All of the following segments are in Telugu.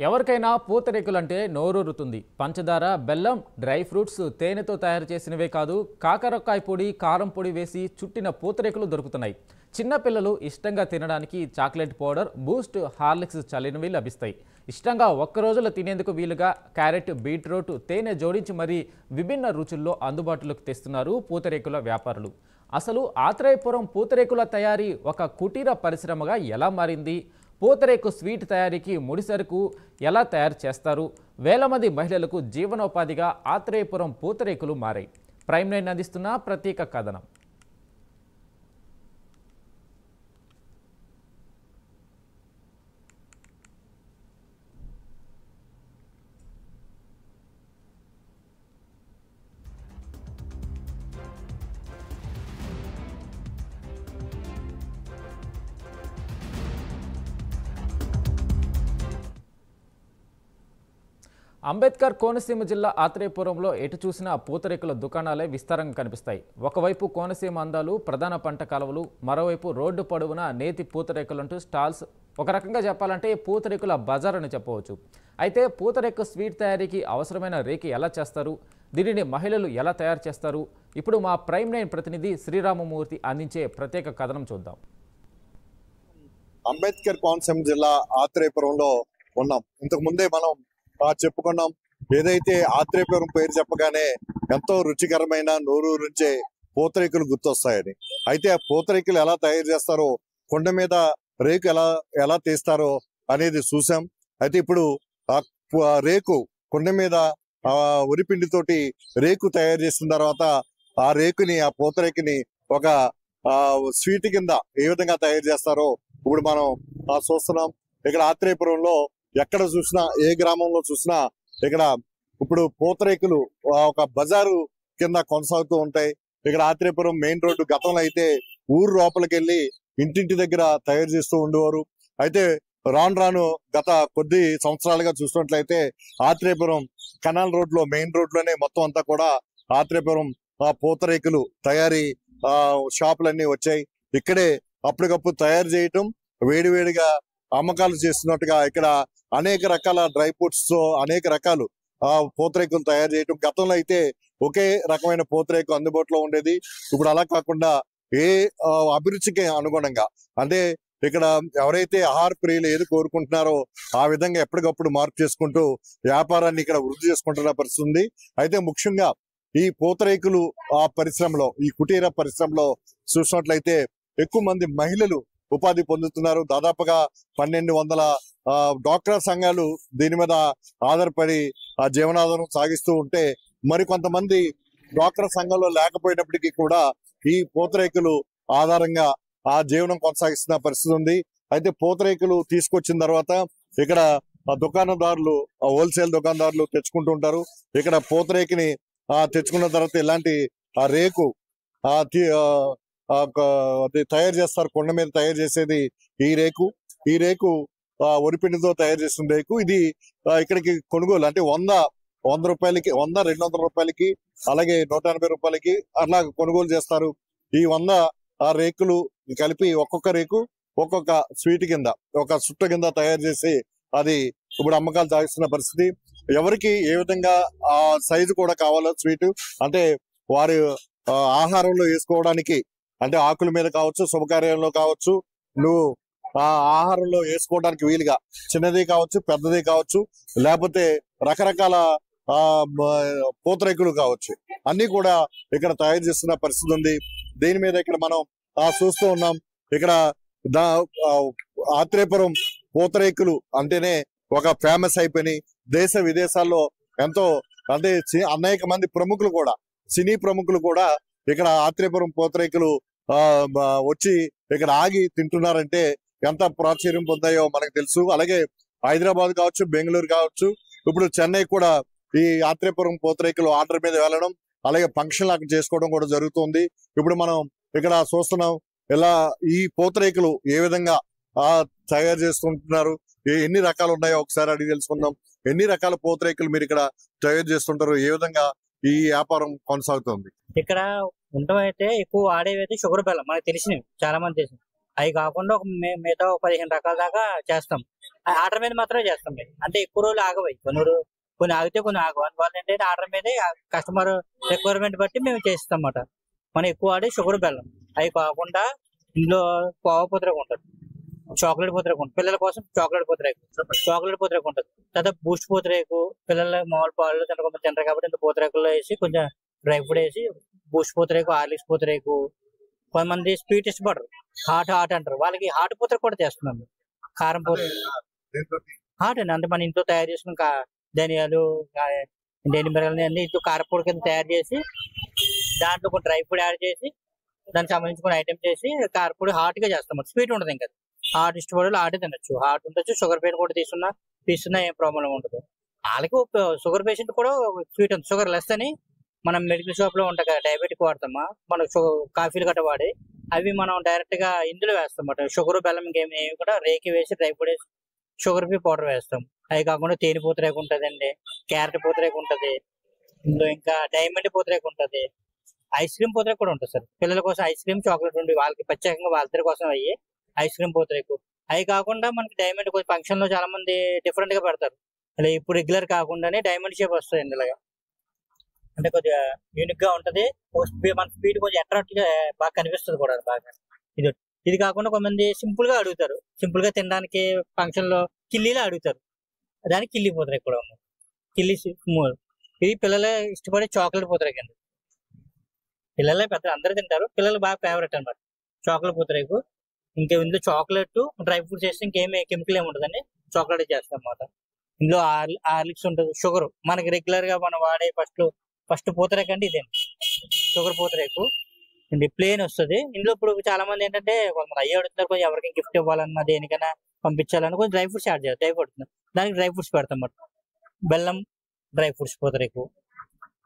ఎవరికైనా పూతరేకులంటే నోరూరుతుంది. పంచదార, బెల్లం, డ్రై ఫ్రూట్స్, తేనెతో తయారు చేసినవే కాదు, కాకరకాయ పొడి, కారం పొడి వేసి చుట్టిన పూతరేకులు దొరుకుతున్నాయి. చిన్నపిల్లలు ఇష్టంగా తినడానికి చాక్లెట్ పౌడర్, బూస్ట్, హార్లిక్స్ చల్లినవి లభిస్తాయి. ఇష్టంగా ఒక్క రోజులో తినేందుకు వీలుగా క్యారెట్, బీట్రూట్, తేనె జోడించి మరీ విభిన్న రుచుల్లో అందుబాటులోకి తెస్తున్నారు పూతరేకుల వ్యాపారులు. అసలు ఆత్రేయపురం పూతరేకుల తయారీ ఒక కుటీర పరిశ్రమగా ఎలా మారింది? పూతరేకు స్వీట్ తయారీకి ముడిసరుకు ఎలా తయారు చేస్తారు? వేల మంది మహిళలకు జీవనోపాధిగా ఆత్రేయపురం పూతరేకులు మారాయి. ప్రైమ్ లైన్ అందిస్తున్న ప్రత్యేక కథనం. అంబేద్కర్ కోనసీమ జిల్లా ఆత్రేయపురంలో ఎటు చూసినా పూతరేకుల దుకాణాలే విస్తారంగా కనిపిస్తాయి. ఒకవైపు కోనసీమ అందాలు, ప్రధాన పంట కాలువలు, మరోవైపు రోడ్డు పొడవున నేతి పూతరేకులంటూ స్టాల్స్. ఒక రకంగా చెప్పాలంటే పూతరేకుల బజార్ అని చెప్పవచ్చు. అయితే పూతరేకు స్వీట్ తయారీకి అవసరమైన రేకి ఎలా చేస్తారు? దీనిని మహిళలు ఎలా తయారు చేస్తారు? ఇప్పుడు మా ప్రైమ్ లైన్ ప్రతినిధి శ్రీరామమూర్తి అందించే ప్రత్యేక కథనం చూద్దాం. అంబేద్కర్ కోనసీమ జిల్లా ఆత్రేయపురంలో ఉన్నాం. ఇంతకు ముందే మనం చెప్పుకున్నాం. ఏదైతే ఆత్రేయపురం పేరు చెప్పగానే ఎంతో రుచికరమైన నోరూరించే పూతరేకులు గుర్తొస్తాయని. అయితే ఆ పూతరేకులు ఎలా తయారు చేస్తారో, కొండ మీద రేకు ఎలా తీస్తారో అనేది చూసాం. అయితే ఇప్పుడు ఆ రేకు కొండ మీద ఉరిపిండితోటి రేకు తయారు చేసిన తర్వాత ఆ రేకుని, ఆ పూతరేకుని ఒక స్వీట్ కింద ఏ విధంగా తయారు చేస్తారో ఇప్పుడు మనం చూస్తున్నాం. ఇక్కడ ఆత్రేయపురంలో ఎక్కడ చూసినా, ఏ గ్రామంలో చూసినా ఇక్కడ ఇప్పుడు పూతరేకులు ఒక బజారు కింద కొనసాగుతూ ఉంటాయి. ఇక్కడ ఆత్రేయపురం మెయిన్ రోడ్డు గతంలో అయితే ఊరు లోపలికి వెళ్ళి ఇంటింటి దగ్గర తయారు చేస్తూ ఉండేవారు. అయితే రాను గత కొద్ది సంవత్సరాలుగా చూసినట్లయితే ఆత్రేయపురం కెనాల్ రోడ్ లో, మెయిన్ రోడ్ లోనే మొత్తం అంతా కూడా ఆత్రేయపురం పూతరేకులు తయారీ షాపులన్నీ వచ్చాయి. ఇక్కడే అప్పటికప్పుడు తయారు చేయటం, వేడివేడిగా అమ్మకాలు చేస్తున్నట్టుగా ఇక్కడ అనేక రకాల డ్రై ఫ్రూట్స్ తో అనేక రకాలు పూతరేకులు తయారు చేయటం. గతంలో అయితే ఒకే రకమైన పూతరేకు అందుబాటులో ఉండేది. ఇప్పుడు అలా కాకుండా ఏ అభిరుచికి అనుగుణంగా, అంటే ఇక్కడ ఎవరైతే ఆహార ప్రియులు ఏది కోరుకుంటున్నారో ఆ విధంగా ఎప్పటికప్పుడు మార్పు చేసుకుంటూ వ్యాపారాన్ని ఇక్కడ వృద్ధి చేసుకుంటున్న పరిస్థితి ఉంది. అయితే ముఖ్యంగా ఈ పూతరేకులు పరిశ్రమలో, ఈ కుటీర పరిశ్రమలో చూసినట్లయితే ఎక్కువ మంది మహిళలు ఉపాధి పొందుతున్నారు. దాదాపుగా 1200 డ్వాక్రా సంఘాలు దీని మీద ఆధారపడి జీవనాధారం సాగిస్తూ ఉంటే, మరికొంతమంది డ్వాక్రా సంఘంలో లేకపోయినప్పటికీ కూడా ఈ పూతరేకులు ఆధారంగా ఆ జీవనం కొనసాగిస్తున్న పరిస్థితి ఉంది. అయితే పూతరేకులు తీసుకొచ్చిన తర్వాత ఇక్కడ దుకాణదారులు, హోల్సేల్ దుకాణదారులు తెచ్చుకుంటూ ఉంటారు. ఇక్కడ పూతరేకుని తెచ్చుకున్న తర్వాత ఇలాంటి రేకు తయారు చేస్తారు. కొండ మీద తయారు చేసేది ఈ రేకు ఒరిపిండితో తయారు చేసిన రేకు. ఇది ఇక్కడికి కొనుగోలు అంటే 100 రూపాయలకి, 100, 200 రూపాయలకి, అలాగే 180 రూపాయలకి అట్లా కొనుగోలు చేస్తారు. ఈ 100 రేకులు కలిపి ఒక్కొక్క రేకు ఒక్కొక్క స్వీట్ కింద, ఒక సుట్ట కింద తయారు చేసి అది ఇప్పుడు అమ్మకాలు సాగిస్తున్న పరిస్థితి. ఎవరికి ఏ విధంగా ఆ సైజు కూడా కావాలో స్వీట్, అంటే వారి ఆహారంలో వేసుకోవడానికి, అంటే ఆకుల మీద కావచ్చు, శుభకార్యంలో కావచ్చు, నువ్వు ఆహారంలో వేసుకోవడానికి వీలుగా చిన్నది కావచ్చు, పెద్దది కావచ్చు, లేకపోతే రకరకాల పూతరేకులు కావచ్చు, అన్ని కూడా ఇక్కడ తయారు చేస్తున్న పరిస్థితి ఉంది. దీని మీద ఇక్కడ మనం చూస్తూ ఉన్నాం. ఇక్కడ ఆత్రేయపురం పూతరేకులు అంటేనే ఒక ఫేమస్ అయిపోయి దేశ విదేశాల్లో ఎంతో, అంటే అనేక మంది ప్రముఖులు కూడా, సినీ ప్రముఖులు కూడా ఇక్కడ ఆత్రేయపురం పూతరేకులు వచ్చి ఇక్కడ ఆగి తింటున్నారంటే ఎంత ప్రాచుర్యం పొందాయో మనకు తెలుసు. అలాగే హైదరాబాద్ కావచ్చు, బెంగళూరు కావచ్చు, ఇప్పుడు చెన్నై కూడా ఈ ఆత్రేయపురం పూతరేకులు ఆర్డర్ మీద వెళ్ళడం, అలాగే ఫంక్షన్ లాగా చేసుకోవడం కూడా జరుగుతుంది. ఇప్పుడు మనం ఇక్కడ చూస్తున్నాం ఇలా ఈ పూతరేకులు ఏ విధంగా తయారు చేస్తుంటున్నారు, ఎన్ని రకాలు ఉన్నాయో ఒకసారి అడిగి తెలుసుకుందాం. ఎన్ని రకాల పూతరేకులు మీరు ఇక్కడ తయారు చేస్తుంటారు, ఏ విధంగా ఈ వ్యాపారం కొనసాగుతుంది? ఇక్కడ ఉండటం అయితే ఎక్కువ వాడేవి అయితే షుగర్ బెల్లం, మనకు తెలిసినవి చాలా మంది తెలిసిన. అవి కాకుండా మిగతా 15 రకాల దాకా చేస్తాం. ఆర్డర్ మీద మాత్రమే చేస్తాం మేము. అంటే ఎక్కువ రోజులు ఆగవు. కొన్ని ఆగితే కొన్ని ఆగవు. అందువల్ల ఏంటంటే ఆర్డర్ మీదే కస్టమర్ రిక్వైర్మెంట్ బట్టి మేము చేస్తాం అన్నమాట. మనం ఎక్కువ వాడే షుగర్ బెల్లం. అవి కాకుండా ఇందులో కోవా పూతరేకు ఉంటుంది, చాక్లెట్ పూతరేకు ఉంటుంది. పిల్లల కోసం చాక్లెట్ పూతరేకు ఉంటుంది. తర్వాత బూస్ట్ పూతరేకు, పిల్లల మామూలు పాలు తినరు కాబట్టి ఇంత పూతరేకుల్లో వేసి కొంచెం డ్రై ఫ్రూట్ వేసి బూస్ట్ పూతరేకు, హార్లిక్స్ పూతరేకు. కొంతమంది స్వీట్ ఇష్టపడరు, హాట్ అంటారు. వాళ్ళకి హాట్ పూతరేకు కూడా చేస్తున్నాం. కారం పూతరేకు హాట్ అండి. అంటే మన ఇంట్లో తయారు చేసుకున్న ధనియాలు, మిరగాయలు అన్ని ఇంట్లో కారపొడి కింద తయారు చేసి దాంట్లో ఒక డ్రై ఫ్రూట్ యాడ్ చేసి దానికి సంబంధించిన ఐటమ్ చేసి కారపొడి హాట్ గా చేస్తాం. స్వీట్ ఉండదు. ఇంకా హాట్ ఇష్టపడే హాట్ తినొచ్చు, హాట్ ఉండొచ్చు. షుగర్ పేషెంట్ కూడా తీసుకున్నా ఏం ప్రాబ్లం ఉండదు. వాళ్ళకి షుగర్ పేషెంట్ కూడా స్వీట్ ఉంది, షుగర్ లెస్ అని మనం మెడికల్ షాప్ లో ఉంటాయి కదా డయాబెటిక్ వాడతామా, మనం కాఫీలు గట్ట వాడి అవి మనం డైరెక్ట్ గా ఇందులో వేస్తాం. షుగర్ బెల్లం ఇంకేమి కూడా రేకి వేసి డ్రై ఫ్రూట్ వేసి షుగర్ పీ పౌడర్ వేస్తాం. అవి కాకుండా తేనె పూతరేకు ఉంటదండి, క్యారెట్ పూతరేకు ఉంటది, ఇందులో ఇంకా డైమండ్ పూతరేకు ఉంటది, ఐస్ క్రీమ్ పూతరేకు కూడా ఉంటుంది సార్. పిల్లల కోసం ఐస్ క్రీమ్, చాక్లెట్ ఉండి వాళ్ళకి ప్రత్యేకంగా వాళ్ళిద్దరి కోసం అయ్యి ఐస్ క్రీమ్ పూతరేకు. అవి కాకుండా మనకి డైమండ్ కొంచెం ఫంక్షన్ లో చాలా మంది డిఫరెంట్ గా పెడతారు. అలా ఇప్పుడు రెగ్యులర్ కాకుండానే డైమండ్ షేప్ వస్తాయండి. ఇలాగా అంటే కొద్దిగా యూనిక్ గా ఉంటది. మన స్పీడ్ కొంచెం అట్రాక్ట్ గా బాగా కనిపిస్తుంది కూడా బాగా. ఇది కాకుండా కొంతమంది సింపుల్ గా అడుగుతారు, సింపుల్ గా తినడానికి ఫంక్షన్ లో కిల్లీలా అడుగుతారు. దానికి కిల్లీ పూతరేకు కూడా ఉంది. కిల్లీ ఇది పిల్లలే ఇష్టపడే చాక్లెట్ పూతరేకు అండి. పిల్లలే పెద్ద అందరూ తింటారు, పిల్లలు బాగా ఫేవరెట్ అనమాట చాక్లెట్ పూతరేకు. ఇంకా ఇందులో చాక్లెట్ డ్రై ఫ్రూట్స్ చేస్తే ఇంకేమి కెమికల్ ఏమి ఉంటుందండి, చాక్లెట్ చేస్తాం అన్నమాట. ఇందులో హార్లిక్స్ ఉంటుంది, షుగర్ మనకి రెగ్యులర్ గా మనం వాడే ఫస్ట్ పూతరేకు అంటే ఇదే షుగర్ పూతరేకు. ఇది ప్లేన్ వస్తుంది. ఇందులో ఇప్పుడు చాలా మంది ఏంటంటే కొంతమంది అయ్యి అడుగుతున్నారు, కొంచెం ఎవరికి గిఫ్ట్ ఇవ్వాలన్నా దేనికైనా పంపించాలన్నా కొంచెం డ్రై ఫ్రూట్స్ యాడ్ చేయాలి. డ్రై ఫ్రూట్స్ దానికి డ్రై ఫ్రూట్స్ పెడతాం అన్నమాట. బెల్లం డ్రై ఫ్రూట్స్ పూతరేకు.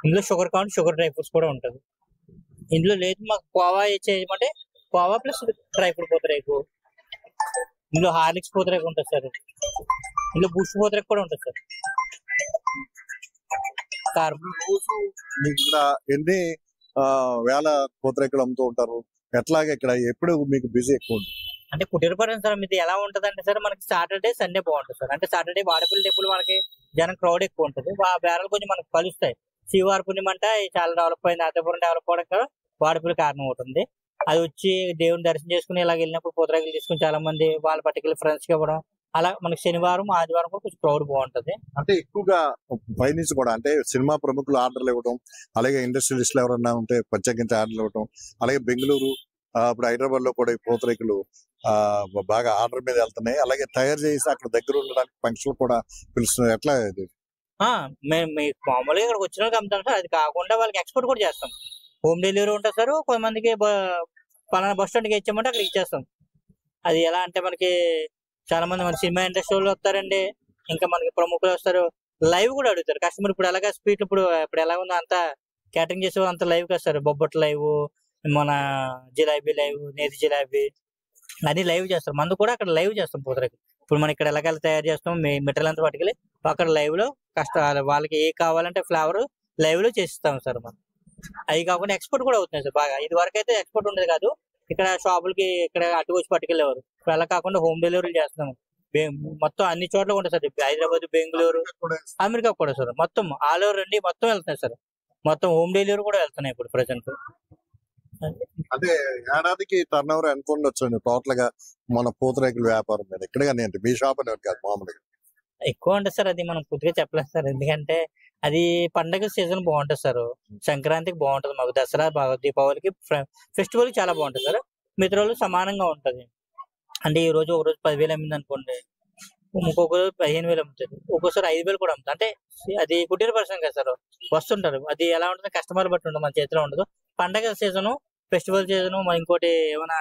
ఇందులో షుగర్ కావాలి, షుగర్ డ్రై ఫ్రూట్స్ కూడా ఉంటుంది. ఇందులో లేదు మాకు కోవా చేయమంటే కోవా ప్లస్ డ్రై ఫ్రూట్ పూతరేకు. ఇందులో హార్లిక్స్ పూతరేకు ఉంటుంది సార్. ఇందులో బూస్ట్ పూతరేకు కూడా ఉంటుంది సార్. ఇక్కడ ఎన్ని వేల పూతరేకులు అమ్ముతూ ఉంటారు? ఎట్లాగా ఇక్కడ ఎప్పుడు మీకు బిజీ ఎక్కువ ఉంటుంది? అంటే కుటీరపురం సార్ మీది ఎలా ఉంటది అంటే సార్, మనకి సాటర్డే సండే బాగుంటుంది సార్. అంటే సాటర్డే వాడపల్లి టెంపుల్ మనకి జనం క్రౌడ్ ఎక్కువ ఉంటుంది. బేరాలు కొంచెం మనకు కలుస్తాయి. శ్రీవారి పుణ్యం అంటే చాలా డెవలప్ అయింది. ఆత్రేయపురం డెవలప్ అవడానికి వాడపల్లి కారణం అవుతుంది. అది వచ్చి దేవుని దర్శనం చేసుకుని ఇలాగ వెళ్ళినప్పుడు పూతరేకులు తీసుకుని చాలా మంది వాళ్ళ పర్టికులర్ ఫ్రెండ్స్ కి ఇవ్వడం. అలా మనకి శనివారం ఆదివారం కూడా కొంచెం క్రౌడ్ బాగుంటది. అంటే ఎక్కువగా పైనుంచి కూడా అంటే సినిమా ప్రముఖులు ఆర్డర్లు ఇవ్వడం, అలాగే ఇండస్ట్రియలిస్టులు ఎవరన్నా ఉంటే ప్రత్యేకించి ఆర్డర్లు ఇవ్వడం, అలాగే బెంగళూరు ఇప్పుడు హైదరాబాద్ లో కూడా ఈ పూతరేకులు బాగా ఆర్డర్ మీద వెళ్తున్నాయి. అలాగే తయారు చేసి అక్కడ దగ్గర ఉండడానికి ఫంక్షన్ కూడా పిలుస్తున్నారు. ఎట్లా ఇది? మేము మామూలుగా ఇక్కడికి వచ్చిన వాళ్ళకి అమ్ముతాం సార్. అది కాకుండా వాళ్ళకి ఎక్స్పోర్ట్ కూడా చేస్తాం. హోమ్ డెలివరీ ఉంటుంది సార్. కొంతమందికి పలానా బస్ స్టాండ్కి ఇచ్చామంటే అక్కడ ఇచ్చేస్తాం. అది ఎలా అంటే మనకి చాలా మంది మన సినిమా ఇండస్ట్రీ వాళ్ళు వస్తారండి, ఇంకా మనకి ప్రముఖులు వస్తారు, లైవ్ కూడా అడుగుతారు కస్టమర్. ఇప్పుడు ఎలాగా స్వీట్ ఇప్పుడు ఎలా ఉందో అంత క్యాటరింగ్ చేసే అంత లైవ్ వస్తారు. బొబ్బట్లు లైవ్, మన జిలాబీ లైవ్, నేతి జిలాబీ అన్ని లైవ్ చేస్తారు. మందు కూడా అక్కడ లైవ్ చేస్తాం పూతరేకు. ఇప్పుడు మనం ఇక్కడ ఎలాగ తయారు చేస్తాం, మెటీరియల్ అంతా పట్టుకెళ్ళి అక్కడ లైవ్ లో వాళ్ళకి ఏ కావాలంటే ఫ్లేవర్ లైవ్ లో చేసిస్తాం సార్ మనం. అవి కాకుండా ఎక్స్పోర్ట్ కూడా అవుతున్నాయి సార్ బాగా. ఇది వరకు అయితే ఎక్స్పోర్ట్ ఉండేది కాదు, ఇక్కడ షాపులకి ఇక్కడ అటు వచ్చి పట్టుకెళ్ళేవారు. ఇప్పుడు అలా కాకుండా హోమ్ డెలివరీలు చేస్తున్నాము. మొత్తం అన్ని చోట్ల ఉంటుంది సార్. హైదరాబాద్, బెంగళూరు, అమెరికా కూడా సార్. మొత్తం ఆల్ ఓవర్ అండి మొత్తం వెళ్తున్నాయి సార్. మొత్తం హోమ్ డెలివరీ కూడా వెళ్తున్నాయి ఇప్పుడు ప్రెసెంట్. అంటే ఏడాదికి టర్న్ ఓవర్ ఎంత ఉండొచ్చు టోటల్ గా మన పూతరేకుల వ్యాపారం మీద? ఇక్కడ కానీ అంటే మీ షాప్ అనేది కాదు, మామూలుగా ఎక్కువ ఉంటుంది సార్. అది మనం పూర్తిగా చెప్పలేదు సార్, ఎందుకంటే అది పండగ సీజన్ బాగుంటుంది సార్. సంక్రాంతికి బాగుంటుంది మాకు, దసరా బాగా, దీపావళికి ఫెస్టివల్ చాలా బాగుంటుంది సార్. మిగతా రోజులు సమానంగా ఉంటది. అంటే ఈ రోజు ఒక రోజు 10,000 అమ్మింది అనుకోండి, ఇంకొక రోజు 15,000 అమ్ముతుంది, ఒక్కోసారి 5,000 కూడా అమ్ముతుంది. అంటే అది కుటీర పర్సన్ కదా సార్, వస్తుంటారు. అది ఎలా ఉంటుంది కస్టమర్ బట్టి ఉంటుంది, మన చేతిలో ఉండదు. పండగ సీజను, ఫెస్టివల్ సీజను, ఇంకోటి ఏమైనా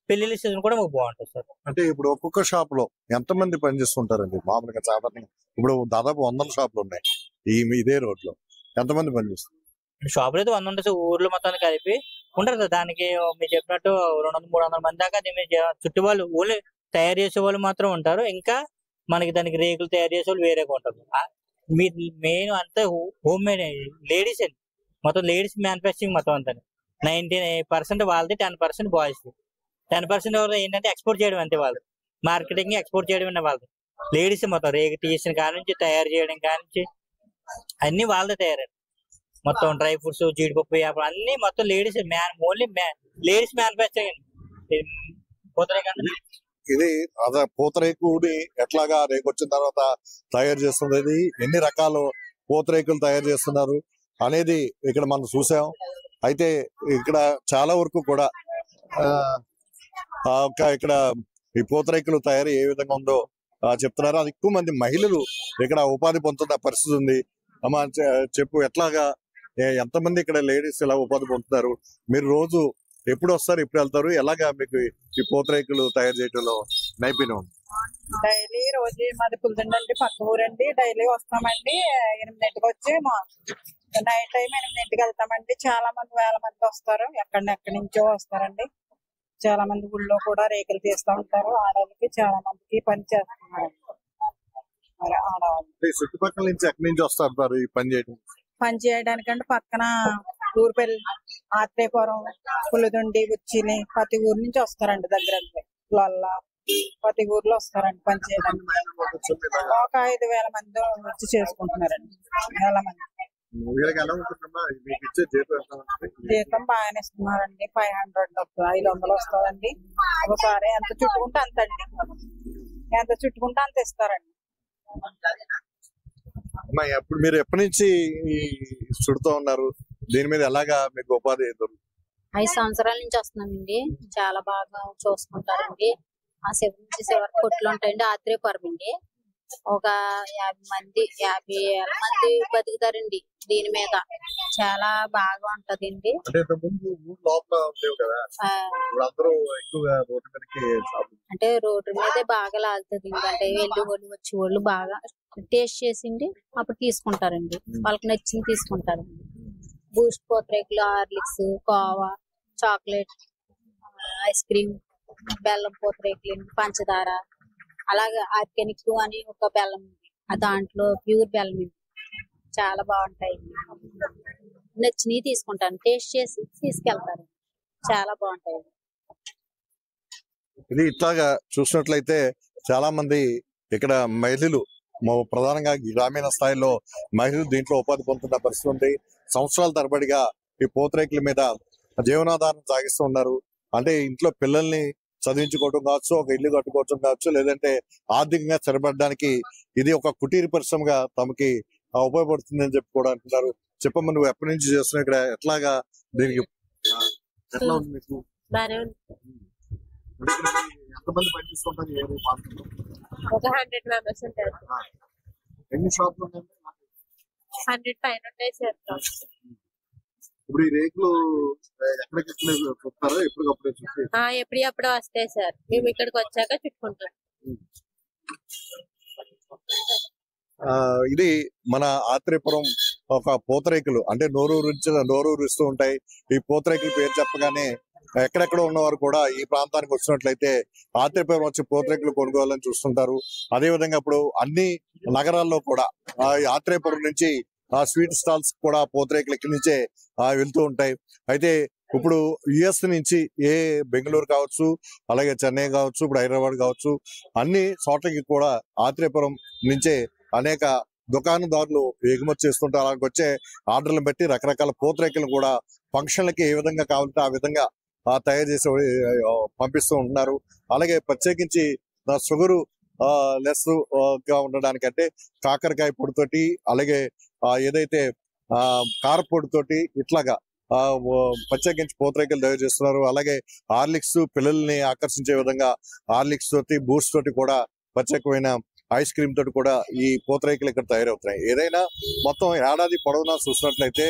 పెళ్లిళ్ళ సీజన్ కూడా మాకు బాగుంటుంది సార్. అంటే ఇప్పుడు ఒక్కొక్క షాప్ లో ఎంత మంది పనిచేస్తుంటారండి మామూలుగా? సాధారణంగా ఇప్పుడు దాదాపు 100 షాపులు ఉన్నాయి ఇదే రోడ్ లో, ఎంతమంది పనిచేస్తారు? షాపులు అయితే 100 ఉంటుంది సార్. ఊర్లో మొత్తానికి కలిపి ఉంటారు సార్. దానికి మీరు చెప్పినట్టు 200-300 మంది దాకా చుట్టూ వాళ్ళు ఓన్లీ తయారు చేసే వాళ్ళు మాత్రం ఉంటారు. ఇంకా మనకి దానికి రేకులు తయారు చేసే వాళ్ళు వేరేగా ఉంటారు. మెయిన్ అంతా హోమ్ మేడ్ లేడీస్ అండి, మొత్తం లేడీస్ మ్యానుఫ్యాక్చరింగ్ మొత్తం అంతా. 90% వాళ్ళది, 10% బాయ్స్. 10% వరకు ఏంటంటే ఎక్స్పోర్ట్ చేయడం అంతే వాళ్ళు. మార్కెటింగ్ ఎక్స్పోర్ట్ చేయడం వాళ్ళు. లేడీస్ మొత్తం రేగు తీసిన కాడ నుంచి తయారు చేయడం కాడ నుంచి అన్ని వాళ్ళదే తయారు. మొత్తం డ్రై ఫ్రూట్స్, జీడిపప్పు, వ్యాపారం అన్ని మొత్తం లేడీస్ ఓన్లీ లేడీస్ మ్యానుఫ్యాక్చరింగ్. ఇది అదే పూతరేకుని ఎట్లాగా రేకు వచ్చిన తర్వాత తయారు చేస్తుంది, ఇది ఎన్ని రకాల పూతరేకులు తయారు చేస్తున్నారు అనేది ఇక్కడ మనం చూసాం. అయితే ఇక్కడ చాలా వరకు కూడా ఇక్కడ ఈ పూతరేకులు తయారీ ఏ విధంగా ఉందో చెప్తున్నారు. అది ఎక్కువ మంది మహిళలు ఇక్కడ ఉపాధి పొందుతున్న పరిస్థితి ఉంది. అమ్మా చెప్పు, ఎట్లాగా ఎంతమంది ఇక్కడ లేడీస్ ఇలా ఉపాధి పొందుతున్నారు? మీరు రోజు ఎప్పుడు వస్తారు, ఎప్పుడు వెళ్తారు? ఎలాగా మీకు ఈ పూతరేకులు తయారు చేయడంలో నైపుణ్యం ఉంది? డైలీ రోజు మాది పులిదండి, పక్క ఊరండి. డైలీ వస్తామండి. 8ంటికి వచ్చి నైట్ టైం 8ంటికి వెళ్తామండి. చాలా మంది వేల మంది వస్తారు, ఎక్కడి నుంచో వస్తారండి. చాలా మంది ఊళ్ళో కూడా రేకులు తీస్తూ ఉంటారు. ఆడవాళ్ళకి చాలా మందికి పని చేస్తున్నారు. చుట్టుపక్కల నుంచి ఎక్కడి నుంచి వస్తారు ఈ పని చేయడం? పని చేయడానికంటే పక్కన ఊరుపల్లి, ఆత్రేయపురం, పులిదుండి, ఉచ్చిలి ప్రతి ఊరు నుంచి వస్తారండి. దగ్గర ప్రతి ఊర్లో వస్తారండి పని చేయడానికి. ఒక 5,000 మంది వచ్చి చేసుకుంటున్నారండి. వేల మంది. జీతం బాగానే ఇస్తున్నారండి. 500 వస్తుందండి. ఒకసారి ఎంత చుట్టుకుంటే అంత అండి, ఎంత చుట్టుకుంటే అంత ఇస్తారండి. అప్పుడు మీరు ఎప్పటి నుంచి చుడుతూ ఉన్నారు? దీని మీద ఎలాగా మీకు ఉపాధి దొరుకుతుంది? 5 సంవత్సరాల నుంచి వస్తున్నామండి. చాలా బాగా చూసుకుంటారండి. ఆ శివ నుంచి చివరికి కొట్లు ఉంటాయండి. ఆత్రేయపురం అండి. ఒక 50,000 మంది బతుకుతారండి దీని మీద. చాలా బాగా ఉంటదండి. అంటే రోడ్డు మీదే బాగా లాగుతుంది. అంటే వెళ్ళి వాళ్ళు వచ్చి వాళ్ళు బాగా టేస్ట్ చేసిండి అప్పుడు తీసుకుంటారండి. వాళ్ళకి నచ్చింది తీసుకుంటారండి. Boost, pootharekulu, Horlicks, kova, chocolate, ice cream, బెల్లం పూతరేకులు, పంచదార, అలాగే ఆర్గానిక్ అని ఒక బెల్లం ఉంది. దాంట్లో ప్యూర్ బెల్లం ఉంది. చాలా బాగుంటాయి. నచ్చినవి తీసుకుంటాను, టేస్ట్ చేసి తీసుకెళ్తారు. చాలా బాగుంటాయి. ఇది ఇట్లాగా చూసినట్లయితే చాలా మంది ఇక్కడ మహిళలు, ప్రధానంగా గ్రామీణ స్థాయిలో మహిళలు దీంట్లో ఉపాధి పొందుతున్న పరిస్థితి ఉంది. సంవత్సరాల తరబడిగా ఈ పూతరేకుల మీద జీవనాధారం సాగిస్తూ ఉన్నారు. అంటే ఇంట్లో పిల్లల్ని చదివించుకోవడం కావచ్చు, ఒక ఇల్లు కట్టుకోవడం కావచ్చు, లేదంటే ఆర్థికంగా స్థిరపడడానికి ఇది ఒక కుటీర పరిశ్రమగా తమకి ఉపయోగపడుతుందని చెప్పి కూడా అంటున్నారు. చెప్పమ్మా, నువ్వు ఎప్పటి నుంచి చేస్తున్నావు ఇక్కడ? ఎట్లాగా దీనికి ఎట్లా ఉంది మీకు? ఎంతమంది పనిచేస్తుంటారు? ఒక 100 మెంబర్స్ ఉంటారు. ఎన్ని షాపులు ఉన్నాయి? 100 పైన ఉంటాయి సార్. ఇప్పుడు ఈ రేకులు ఎక్కడికి చూస్తారా? ఎప్పటికప్పుడు ఎప్పుడప్పుడు వస్తాయి సార్. మేము ఇక్కడికి వచ్చాక చుట్టుకుంటాం. ఇది మన ఆత్రేయపురం ఒక పూతరేకులు, అంటే నోరూరిస్తూ ఉంటాయి. ఈ పూతరేకుల పేరు చెప్పగానే ఎక్కడెక్కడ ఉన్నవారు కూడా ఈ ప్రాంతానికి వచ్చినట్లయితే ఆత్రేయపురం వచ్చి పూతరేకులు కొనుక్కోవాలని చూస్తుంటారు. అదే విధంగా ఇప్పుడు అన్ని నగరాల్లో కూడా ఆత్రేయపురం నుంచి స్వీట్ స్టాల్స్ కూడా పూతరేకులు ఇక్కడి నుంచే వెళ్తూ ఉంటాయి. అయితే ఇప్పుడు యుఎస్ నుంచి బెంగళూరు కావచ్చు, అలాగే చెన్నై కావచ్చు, ఇప్పుడు హైదరాబాద్ కావచ్చు, అన్ని చోట్లకి కూడా ఆత్రేయపురం నుంచే అనేక దుకాణదారులు ఎగుమతి చేస్తుంటారు. అలాగే వచ్చే ఆర్డర్లను బట్టి రకరకాల పూతరేకులను కూడా ఫంక్షన్లకి ఏ విధంగా కావాలంటే ఆ విధంగా తయారు చేసి పంపిస్తూ ఉంటున్నారు. అలాగే ప్రత్యేకించి షుగరు లెస్ గా ఉండడానికంటే కాకరకాయ పొడితోటి, అలాగే ఏదైతే కారపొడితోటి ఇట్లాగా ప్రత్యేకించి పూతరేకులు తయారు చేస్తున్నారు. అలాగే హార్లిక్స్, పిల్లల్ని ఆకర్షించే విధంగా హార్లిక్స్ తోటి, బూస్ట్ తోటి కూడా ప్రత్యేకమైన ఐస్ క్రీమ్ తోటి కూడా ఈ పూతరేకులు ఇక్కడ తయారవుతున్నాయి. ఏదైనా మొత్తం ఏడాది పొడవునా చూసినట్లయితే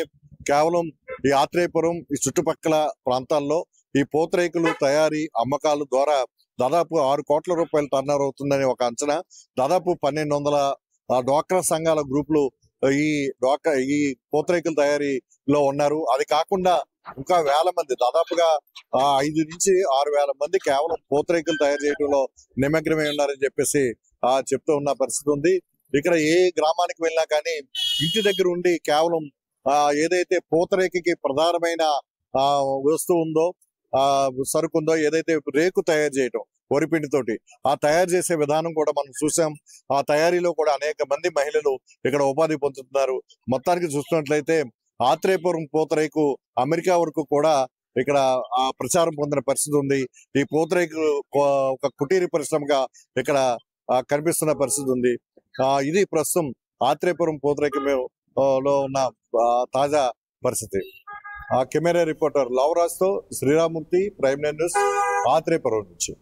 కేవలం ఈ ఆత్రేయపురం, ఈ చుట్టుపక్కల ప్రాంతాల్లో ఈ పూతరేకులు తయారీ అమ్మకాల ద్వారా దాదాపు 6 కోట్ల రూపాయలు టర్నోవర్ అవుతుందని ఒక అంచనా. దాదాపు 1200 డ్వాక్రా సంఘాల గ్రూపులు ఈ పూతరేకుల తయారీలో ఉన్నారు. అది కాకుండా ఇంకా వేల మంది, దాదాపుగా 5 నుంచి 6 వేల మంది కేవలం పూతరేకులు తయారు చేయడంలో నిమగ్నమై ఉన్నారని చెప్పేసి చెప్తూ ఉన్న పరిస్థితి ఉంది. ఇక్కడ ఏ గ్రామానికి వెళ్ళినా కానీ ఇంటి దగ్గర ఉండి కేవలం ఏదైతే పూతరేకుకి ప్రధానమైన వస్తువు ఉందో సరుకు ఉందో, ఏదైతే రేకు తయారు చేయటం వరిపిండితోటి ఆ తయారు చేసే విధానం కూడా మనం చూసాం. ఆ తయారీలో కూడా అనేక మంది మహిళలు ఇక్కడ ఉపాధి పొందుతున్నారు. మొత్తానికి చూస్తున్నట్లయితే ఆత్రేయపురం పూతరేకు అమెరికా వరకు కూడా ఇక్కడ ఆ ప్రచారం పొందిన పరిస్థితి ఉంది. ఈ పూతరేకు ఒక కుటీర పరిశ్రమగా ఇక్కడ కనిపిస్తున్న పరిస్థితి ఉంది. ఇది ప్రస్తుతం ఆత్రేయపురం పూతరేకు లో ఉన్న తాజా పరిస్థితి. కెమెరా రిపోర్టర్ లవరాజ్ తో శ్రీరామూర్తి, ప్రైమ్ న్యూస్, ఆత్రేయపురం నుంచి.